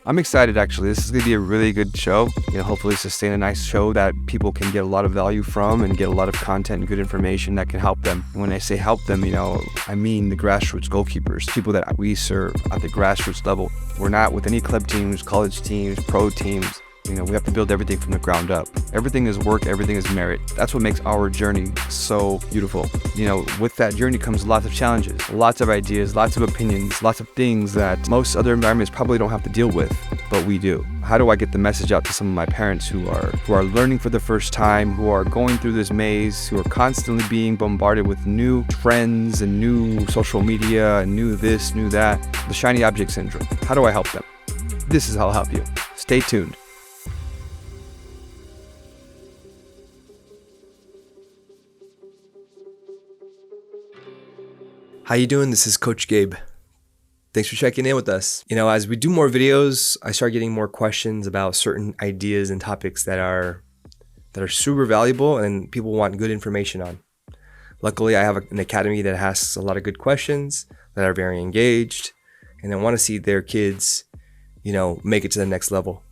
I'm excited actually. This is going to be a really good show. Hopefully sustain a nice show that people can get a lot of value from and get a lot of content and good information that can help them. And when I say help them, I mean the grassroots goalkeepers, people that we serve at the grassroots level. We're not with any club teams, college teams, pro teams. We have to build everything from the ground up. Everything is work, everything is merit. That's what makes our journey so beautiful. With that journey comes lots of challenges, lots of ideas, lots of opinions, lots of things that most other environments probably don't have to deal with, but we do. How do I get the message out to some of my parents who are learning for the first time, who are going through this maze, who are constantly being bombarded with new trends and new social media and new this, new that, the shiny object syndrome? How do I help them? This is how I'll help you. Stay tuned. How you doing? This is Coach Gabe. Thanks for checking in with us. As we do more videos, I start getting more questions about certain ideas and topics that are super valuable and people want good information on. Luckily, I have an academy that asks a lot of good questions that are very engaged and they want to see their kids, make it to the next level.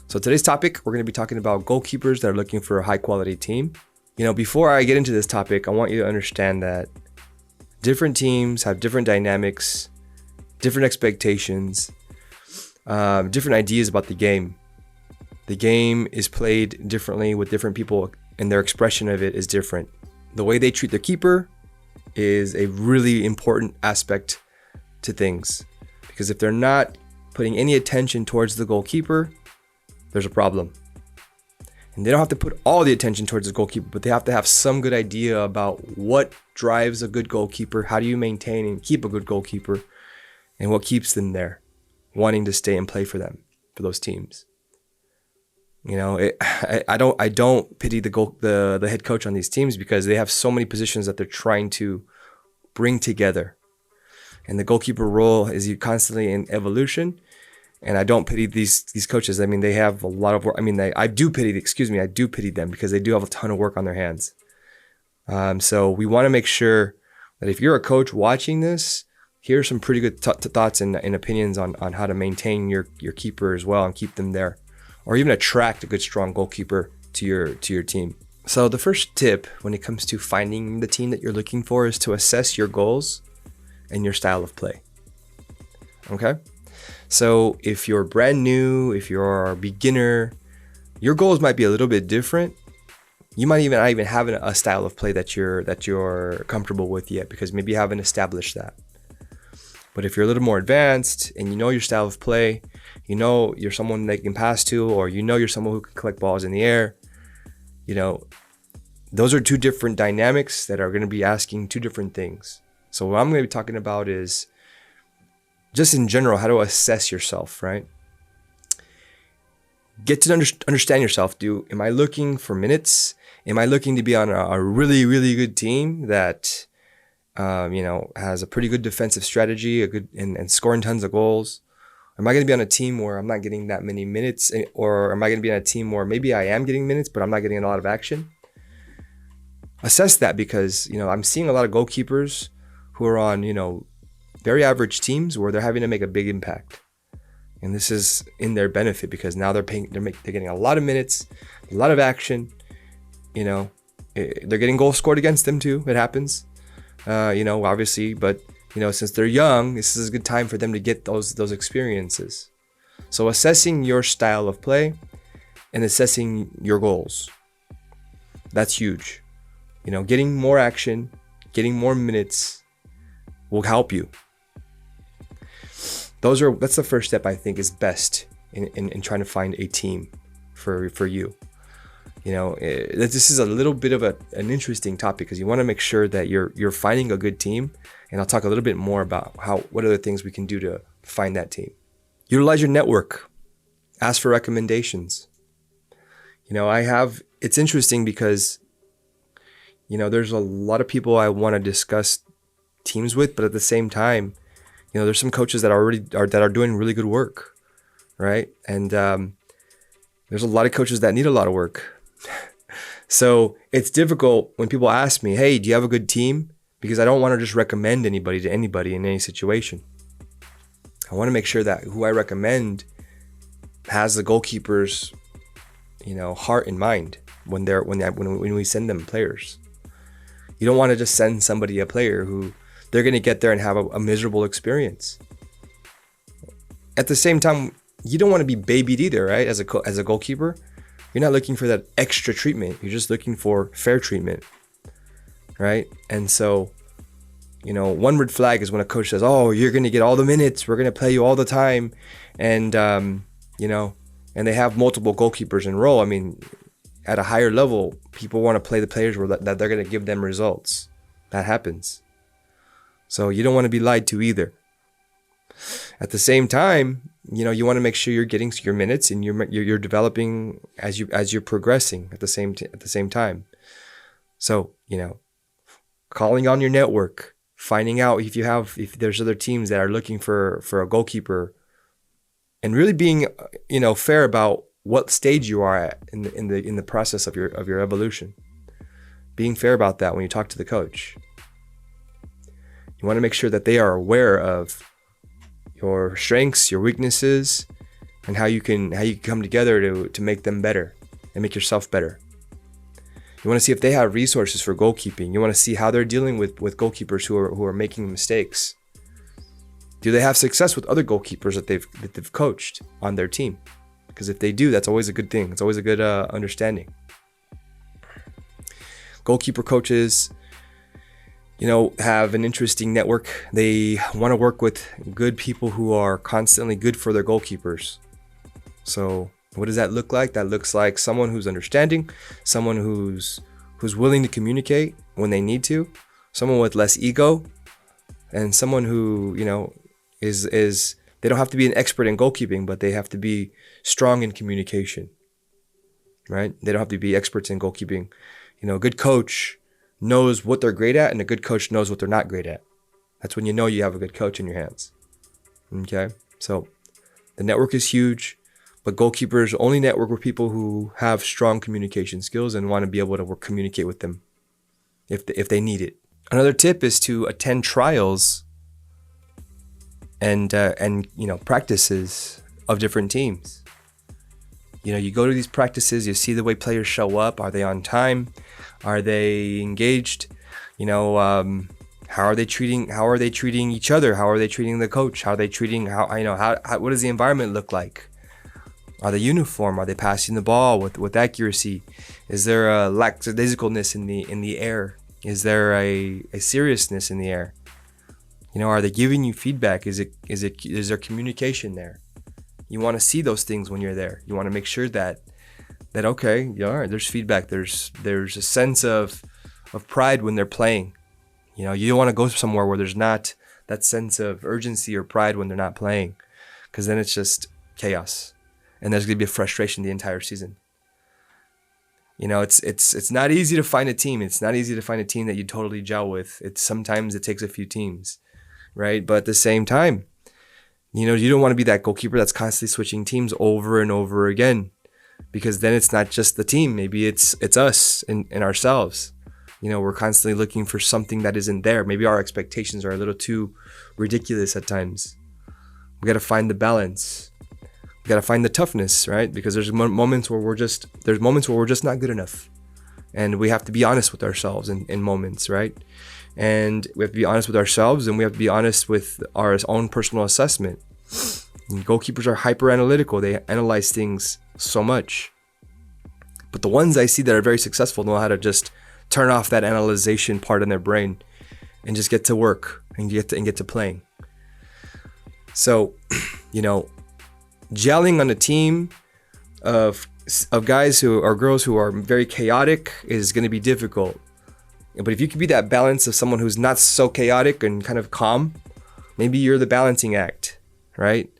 So today's topic, we're going to be talking about goalkeepers that are looking for a high quality team. Before I get into this topic, I want you to understand that different teams have different dynamics, different expectations, different ideas about the game. The game is played differently with different people and their expression of it is different. The way they treat their keeper is a really important aspect to things, because if they're not putting any attention towards the goalkeeper, there's a problem. And they don't have to put all the attention towards the goalkeeper, but they have to have some good idea about what drives a good goalkeeper, how do you maintain and keep a good goalkeeper, and what keeps them there, wanting to stay and play for them, for those teams. I don't pity the head coach on these teams because they have so many positions that they're trying to bring together. And the goalkeeper role is constantly in evolution. And I don't pity these coaches. They have a lot of work. I do pity them because they do have a ton of work on their hands. So we want to make sure that if you're a coach watching this, here's some pretty good thoughts and opinions on how to maintain your keeper as well and keep them there, or even attract a good, strong goalkeeper to your team. So the first tip when it comes to finding the team that you're looking for is to assess your goals and your style of play. Okay? So if you're brand new, if you're a beginner, your goals might be a little bit different. You might not even have a style of play that you're comfortable with yet because maybe you haven't established that. But if you're a little more advanced and you know your style of play, you're someone they can pass to, or you're someone who can collect balls in the air, those are two different dynamics that are going to be asking two different things. So what I'm going to be talking about is just in general, how to assess yourself, right? Get to understand yourself. Am I looking for minutes? Am I looking to be on a really, really good team that, has a pretty good defensive strategy, and scoring tons of goals? Am I going to be on a team where I'm not getting that many minutes? Or am I going to be on a team where maybe I am getting minutes, but I'm not getting a lot of action? Assess that because, I'm seeing a lot of goalkeepers who are on, very average teams where they're having to make a big impact. And this is in their benefit because now they're getting a lot of minutes, a lot of action. They're getting goals scored against them too. It happens, obviously, but since they're young, this is a good time for them to get those experiences. So assessing your style of play and assessing your goals, that's huge. Getting more action, getting more minutes will help you. That's the first step I think is best in trying to find a team for you. This is a little bit of an interesting topic because you want to make sure that you're finding a good team, and I'll talk a little bit more about what other things we can do to find that team. Utilize your network. Ask for recommendations. It's interesting because there's a lot of people I want to discuss teams with, but at the same time, there's some coaches that are doing really good work, right? And there's a lot of coaches that need a lot of work. So it's difficult when people ask me, hey, do you have a good team? Because I don't want to just recommend anybody to anybody in any situation. I want to make sure that who I recommend has the goalkeeper's, heart in mind when we send them players. You don't want to just send somebody a player who they're going to get there and have a miserable experience. At the same time, you don't want to be babied either, right? As a goalkeeper, you're not looking for that extra treatment. You're just looking for fair treatment, right? And so, one red flag is when a coach says, "Oh, you're going to get all the minutes. We're going to play you all the time," and and they have multiple goalkeepers in role. I mean, at a higher level, people want to play the players that they're going to give them results. That happens. So you don't want to be lied to either. At the same time, you want to make sure you're getting your minutes and you're developing as you're progressing at the same time. So, calling on your network, finding out if there's other teams that are looking for a goalkeeper, and really being fair about what stage you are at in the process of your evolution. Being fair about that when you talk to the coach. You want to make sure that they are aware of your strengths, your weaknesses, and how you can come together to make them better and make yourself better. You want to see if they have resources for goalkeeping. You want to see how they're dealing with goalkeepers who are making mistakes. Do they have success with other goalkeepers that they've coached on their team? Because if they do, that's always a good thing. It's always a good understanding. Goalkeeper coaches, have an interesting network. They want to work with good people who are constantly good for their goalkeepers. So what does that look like? That looks like someone who's understanding, someone who's willing to communicate when they need to, someone with less ego, and someone who, is they don't have to be an expert in goalkeeping, but they have to be strong in communication, right? They don't have to be experts in goalkeeping. A good coach knows what they're great at, and a good coach knows what they're not great at. That's when you have a good coach in your hands. Okay? So the network is huge, but goalkeepers only network with people who have strong communication skills and want to be able to communicate with them if they need it. Another tip is to attend trials and practices of different teams. You go to these practices, you see the way players show up. Are they on time? Are they engaged? How are they treating each other? How are they treating the coach? How are they treating what does the environment look like? Are they uniform? Are they passing the ball with accuracy? Is there a lackadaisicalness in the air? Is there a seriousness in the air? Are they giving you feedback? Is there communication there? You want to see those things when you're there. You want to make sure that okay, yeah, all right, there's feedback. There's a sense of pride when they're playing. You don't want to go somewhere where there's not that sense of urgency or pride when they're not playing, because then it's just chaos, and there's going to be a frustration the entire season. It's not easy to find a team. It's not easy to find a team that you totally gel with. Sometimes it takes a few teams, right? But at the same time, you don't want to be that goalkeeper that's constantly switching teams over and over again, because then it's not just the team. Maybe it's us and ourselves. We're constantly looking for something that isn't there. Maybe our expectations are a little too ridiculous at times. We got to find the balance. We got to find the toughness, right? Because there's moments where we're just not good enough, and we have to be honest with ourselves in moments, right? And we have to be honest with ourselves, and we have to be honest with our own personal assessment. And goalkeepers are hyper analytical. They analyze things so much. But the ones I see that are very successful know how to just turn off that analyzation part in their brain and just get to work and get to playing. So, gelling on a team of guys or girls who are very chaotic is going to be difficult. But if you could be that balance of someone who's not so chaotic and kind of calm, maybe you're the balancing act, right?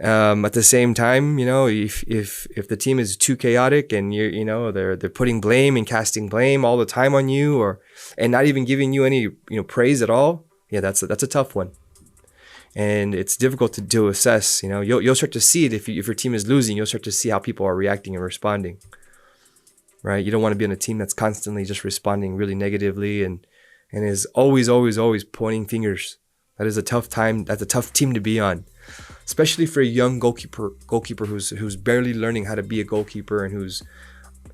At the same time, if the team is too chaotic and they're putting blame and casting blame all the time on you, and not even giving you any praise at all, yeah, that's a tough one, and it's difficult to assess. You'll start to see it if your team is losing. You'll start to see how people are reacting and responding. Right? You don't want to be on a team that's constantly just responding really negatively and is always pointing fingers That is a tough time. That's a tough team to be on, especially for a young goalkeeper who's barely learning how to be a goalkeeper and who's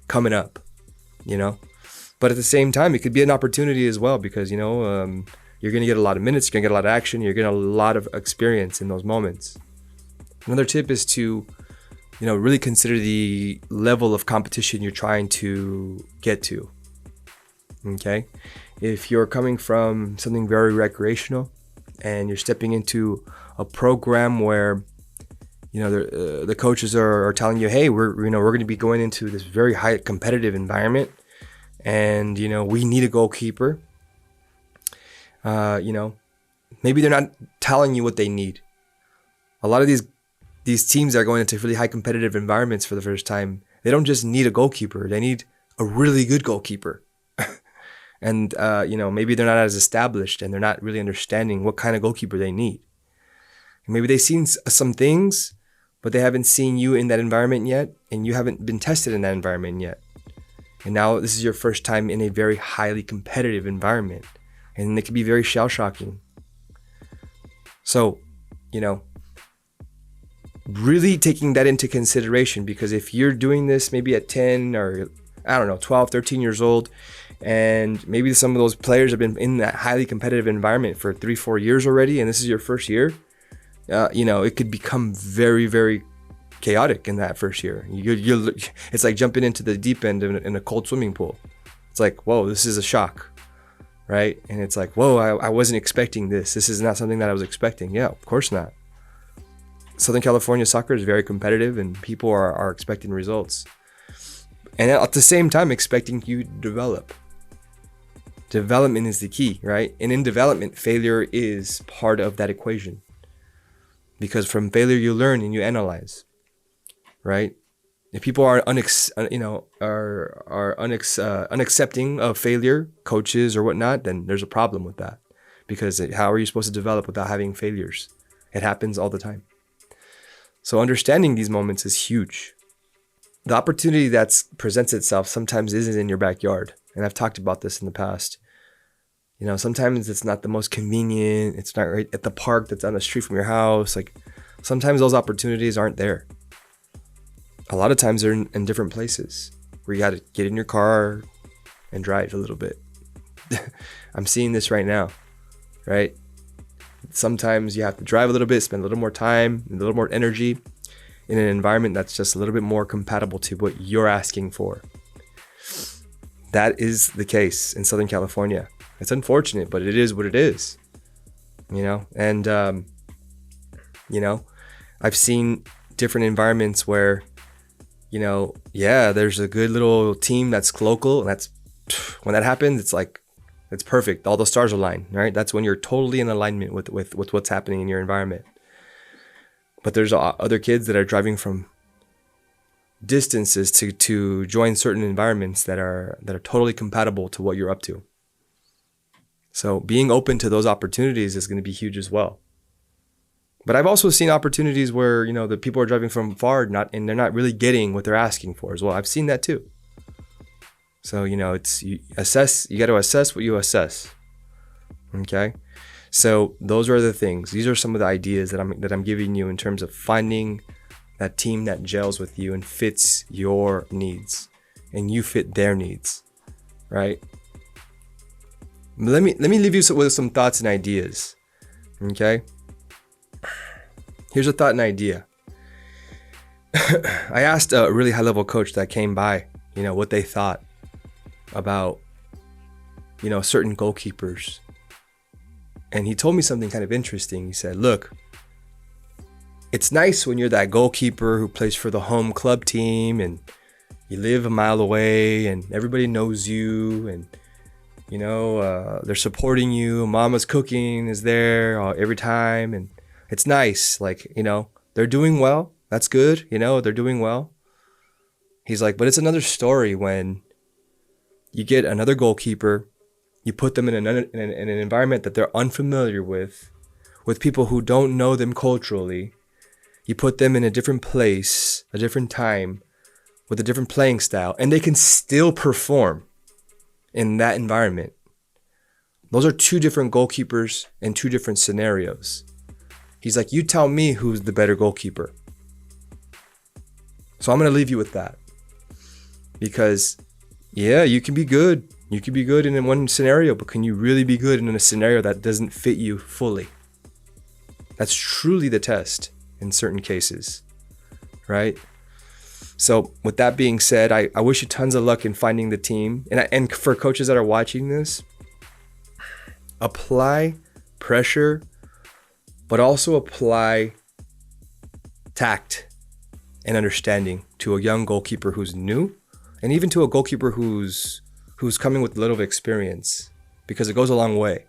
coming up, you know. But at the same time, it could be an opportunity as well because, you're going to get a lot of minutes, you're going to get a lot of action, you're getting a lot of experience in those moments. Another tip is to, really consider the level of competition you're trying to get to. Okay? If you're coming from something very recreational and you're stepping into a program where, the coaches are telling you, hey, we're going to be going into this very high competitive environment, and we need a goalkeeper. Maybe they're not telling you what they need. A lot of these teams that are going into really high competitive environments for the first time, they don't just need a goalkeeper. They need a really good goalkeeper. And, maybe they're not as established and they're not really understanding what kind of goalkeeper they need. And maybe they've seen some things, but they haven't seen you in that environment yet, and you haven't been tested in that environment yet. And now this is your first time in a very highly competitive environment, and it can be very shell-shocking. So, really taking that into consideration, because if you're doing this maybe at 10 or 12, 13 years old, and maybe some of those players have been in that highly competitive environment for 3-4 years already, and this is your first year, it could become very, very chaotic in that first year. It's like jumping into the deep end in a cold swimming pool. It's like, whoa, this is a shock, right? And it's like, whoa, I wasn't expecting this. This is not something that I was expecting. Yeah, of course not. Southern California soccer is very competitive, and people are expecting results. And at the same time, expecting you to develop. Development is the key, right? And in development, failure is part of that equation. Because from failure, you learn and you analyze, right? If people are unaccepting of failure, coaches or whatnot, then there's a problem with that. Because how are you supposed to develop without having failures? It happens all the time. So understanding these moments is huge. The opportunity that presents itself sometimes isn't in your backyard. And I've talked about this in the past. Sometimes it's not the most convenient. It's not right at the park that's on the street from your house. Like, sometimes those opportunities aren't there. A lot of times they're in different places where you got to get in your car and drive a little bit. I'm seeing this right now, right? Sometimes you have to drive a little bit, spend a little more time, a little more energy in an environment that's just a little bit more compatible to what you're asking for. That is the case in Southern California. It's unfortunate, but it is what it is, and, I've seen different environments where, there's a good little team that's local, and when that happens, it's like, it's perfect. All the stars align, right? That's when you're totally in alignment with what's happening in your environment. But there's other kids that are driving from distances to join certain environments that are totally compatible to what you're up to. So being open to those opportunities is going to be huge as well. But I've also seen opportunities where, the people are driving from far and they're not really getting what they're asking for as well. I've seen that too. So, you got to assess what you assess. Okay? So those are the things. These are some of the ideas that I'm giving you in terms of finding that team that gels with you and fits your needs, and you fit their needs, right? Let me leave you with some thoughts and ideas. Okay? Here's a thought and idea. I asked a really high-level coach that came by, what they thought about, certain goalkeepers. And he told me something kind of interesting. He said, look, it's nice when you're that goalkeeper who plays for the home club team and you live a mile away and everybody knows you and, they're supporting you. Mama's cooking is there every time. And it's nice. Like, they're doing well. That's good. They're doing well. He's like, but it's another story when you get another goalkeeper, you put them in an environment that they're unfamiliar with people who don't know them culturally. You put them in a different place, a different time, with a different playing style, and they can still perform in that environment. Those are two different goalkeepers in two different scenarios. He's like, you tell me who's the better goalkeeper. So I'm going to leave you with that. Because, yeah, you can be good. You can be good in one scenario, but can you really be good in a scenario that doesn't fit you fully? That's truly the test in certain cases, right? So with that being said, I wish you tons of luck in finding the team. And for coaches that are watching this, apply pressure, but also apply tact and understanding to a young goalkeeper who's new, and even to a goalkeeper who's coming with a little experience, because it goes a long way.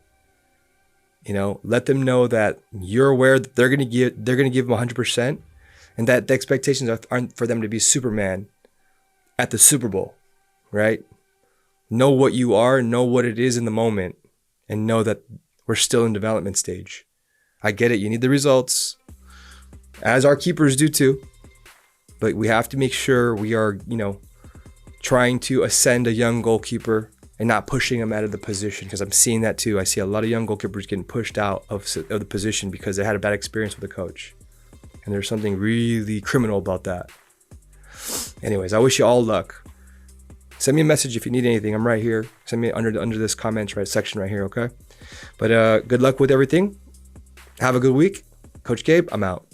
You know, let them know that you're aware that they're gonna give them 100%, and that the expectations aren't for them to be Superman at the Super Bowl, right? Know what you are, know what it is in the moment, and know that we're still in development stage. I get it, you need the results, as our keepers do too, but we have to make sure we are, trying to ascend a young goalkeeper and not pushing them out of the position, because I'm seeing that too. I see a lot of young goalkeepers getting pushed out of the position because they had a bad experience with a coach. And there's something really criminal about that. Anyways, I wish you all luck. Send me a message if you need anything. I'm right here. Send me under this comments section right here, okay? But good luck with everything. Have a good week. Coach Gabe, I'm out.